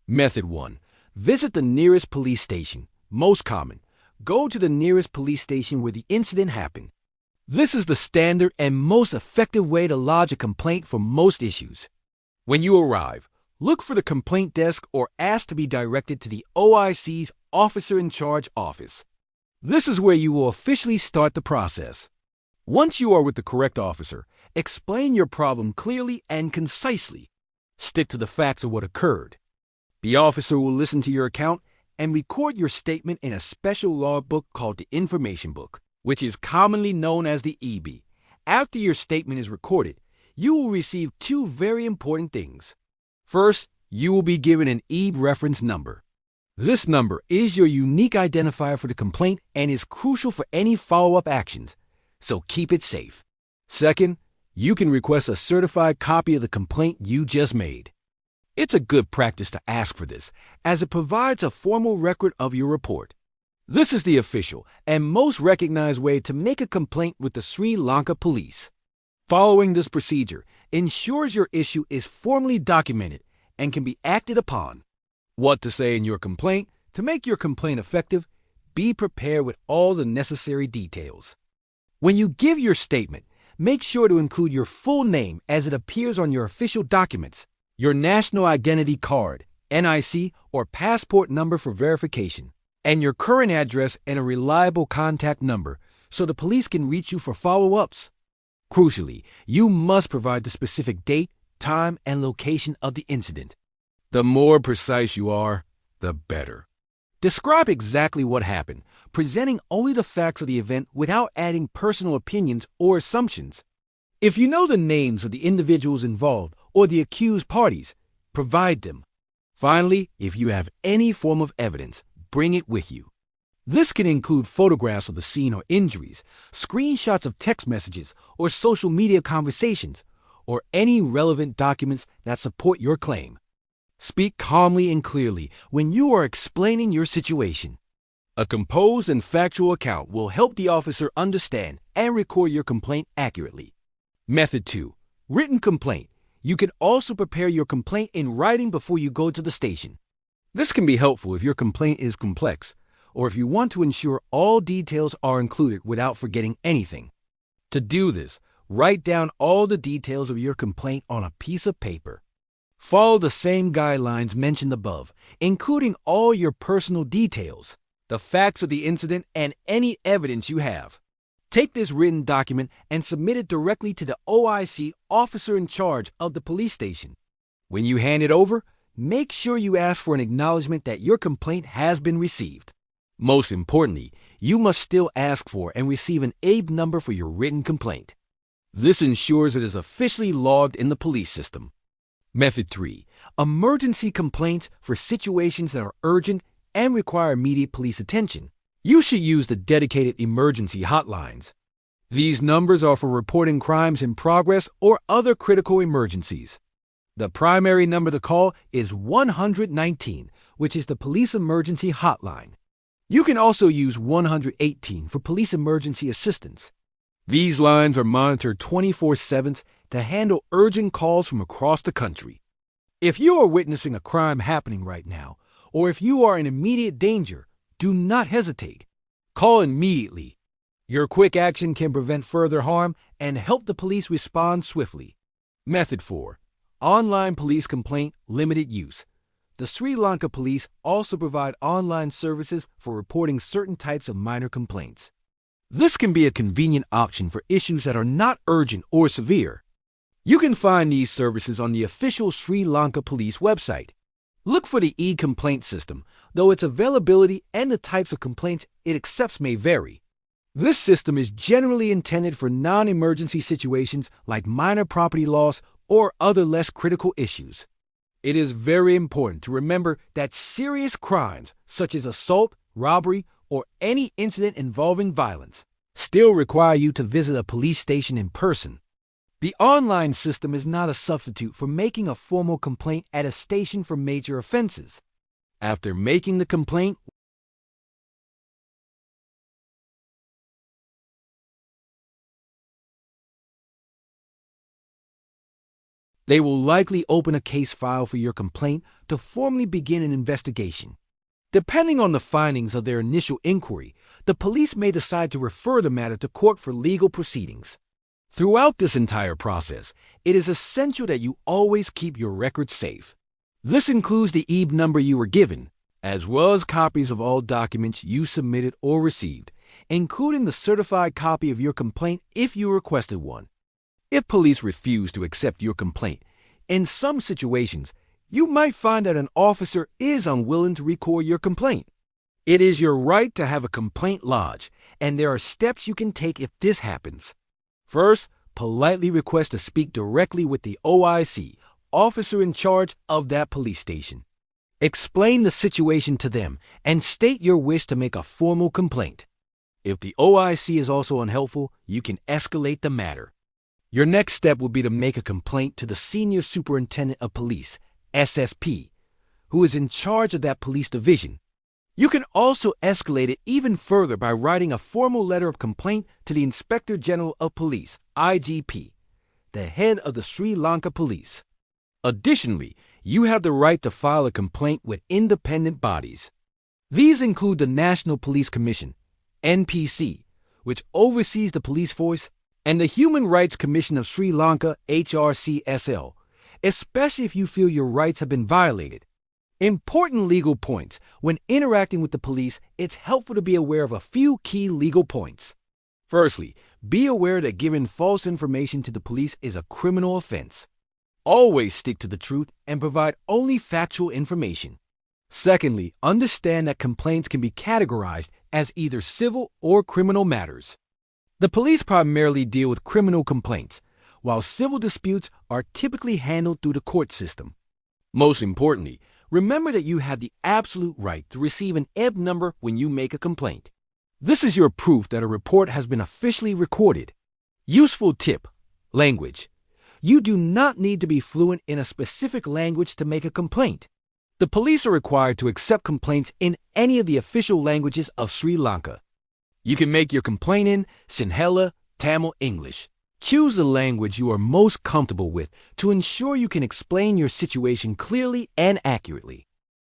Method 1. Visit the nearest police station. Most common. Go to the nearest police station where the incident happened. This is the standard and most effective way to lodge a complaint for most issues. When you arrive, look for the complaint desk or ask to be directed to the OIC's Officer in Charge office. This is where you will officially start the process. Once you are with the correct officer, explain your problem clearly and concisely. Stick to the facts of what occurred. The officer will listen to your account and record your statement in a special logbook called the Information Book, which is commonly known as the EB. After your statement is recorded, you will receive two very important things. First, you will be given an EB reference number. This number is your unique identifier for the complaint and is crucial for any follow-up actions, so keep it safe. Second, you can request a certified copy of the complaint you just made. It's a good practice to ask for this, as it provides a formal record of your report. This is the official and most recognized way to make a complaint with the Sri Lanka police. Following this procedure ensures your issue is formally documented and can be acted upon. What to say in your complaint? To make your complaint effective, be prepared with all the necessary details. When you give your statement, make sure to include your full name as it appears on your official documents, your national identity card, NIC, or passport number for verification, and your current address and a reliable contact number so the police can reach you for follow-ups. Crucially, you must provide the specific date, time, and location of the incident. The more precise you are, the better. Describe exactly what happened, presenting only the facts of the event without adding personal opinions or assumptions. If you know the names of the individuals involved or the accused parties, provide them. Finally, if you have any form of evidence, bring it with you. This can include photographs of the scene or injuries, screenshots of text messages or social media conversations, or any relevant documents that support your claim. Speak calmly and clearly when you are explaining your situation. A composed and factual account will help the officer understand and record your complaint accurately. Method 2. Written complaint. You can also prepare your complaint in writing before you go to the station. This can be helpful if your complaint is complex, or if you want to ensure all details are included without forgetting anything. To do this, write down all the details of your complaint on a piece of paper. Follow the same guidelines mentioned above, including all your personal details, the facts of the incident, and any evidence you have. Take this written document and submit it directly to the OIC officer in charge of the police station. When you hand it over, make sure you ask for an acknowledgement that your complaint has been received. Most importantly, you must still ask for and receive an ABE number for your written complaint. This ensures it is officially logged in the police system. Method 3. Emergency complaints for situations that are urgent and require immediate police attention. You should use the dedicated emergency hotlines. These numbers are for reporting crimes in progress or other critical emergencies. The primary number to call is 119, which is the police emergency hotline. You can also use 118 for police emergency assistance. These lines are monitored 24/7 to handle urgent calls from across the country. If you are witnessing a crime happening right now, or if you are in immediate danger, do not hesitate. Call immediately. Your quick action can prevent further harm and help the police respond swiftly. Method 4. Online police complaint limited use. The Sri Lanka police also provide online services for reporting certain types of minor complaints. This can be a convenient option for issues that are not urgent or severe. You can find these services on the official Sri Lanka police website. Look for the e-complaint system, though its availability and the types of complaints it accepts may vary. This system is generally intended for non-emergency situations like minor property loss or other less critical issues. It is very important to remember that serious crimes, such as assault, robbery, or any incident involving violence, still require you to visit a police station in person. The online system is not a substitute for making a formal complaint at a station for major offenses. After making the complaint, They will likely open a case file for your complaint to formally begin an investigation. Depending on the findings of their initial inquiry, the police may decide to refer the matter to court for legal proceedings. Throughout this entire process, it is essential that you always keep your records safe. This includes the EB number you were given, as well as copies of all documents you submitted or received, including the certified copy of your complaint if you requested one. If police refuse to accept your complaint, in some situations, you might find that an officer is unwilling to record your complaint. It is your right to have a complaint lodged, and there are steps you can take if this happens. First, politely request to speak directly with the OIC, officer in charge of that police station. Explain the situation to them and state your wish to make a formal complaint. If the OIC is also unhelpful, you can escalate the matter. Your next step would be to make a complaint to the Senior Superintendent of Police, SSP, who is in charge of that police division. You can also escalate it even further by writing a formal letter of complaint to the Inspector General of Police, IGP, the head of the Sri Lanka Police. Additionally, you have the right to file a complaint with independent bodies. These include the National Police Commission, NPC, which oversees the police force, and the Human Rights Commission of Sri Lanka, HRCSL, especially if you feel your rights have been violated. Important legal points. When interacting with the police, it's helpful to be aware of a few key legal points. Firstly, be aware that giving false information to the police is a criminal offense. Always stick to the truth and provide only factual information. Secondly, understand that complaints can be categorized as either civil or criminal matters. The police primarily deal with criminal complaints, while civil disputes are typically handled through the court system. Most importantly, remember that you have the absolute right to receive an EB number when you make a complaint. This is your proof that a report has been officially recorded. Useful tip: language. You do not need to be fluent in a specific language to make a complaint. The police are required to accept complaints in any of the official languages of Sri Lanka. You can make your complaint in Sinhala, Tamil, English. Choose the language you are most comfortable with to ensure you can explain your situation clearly and accurately.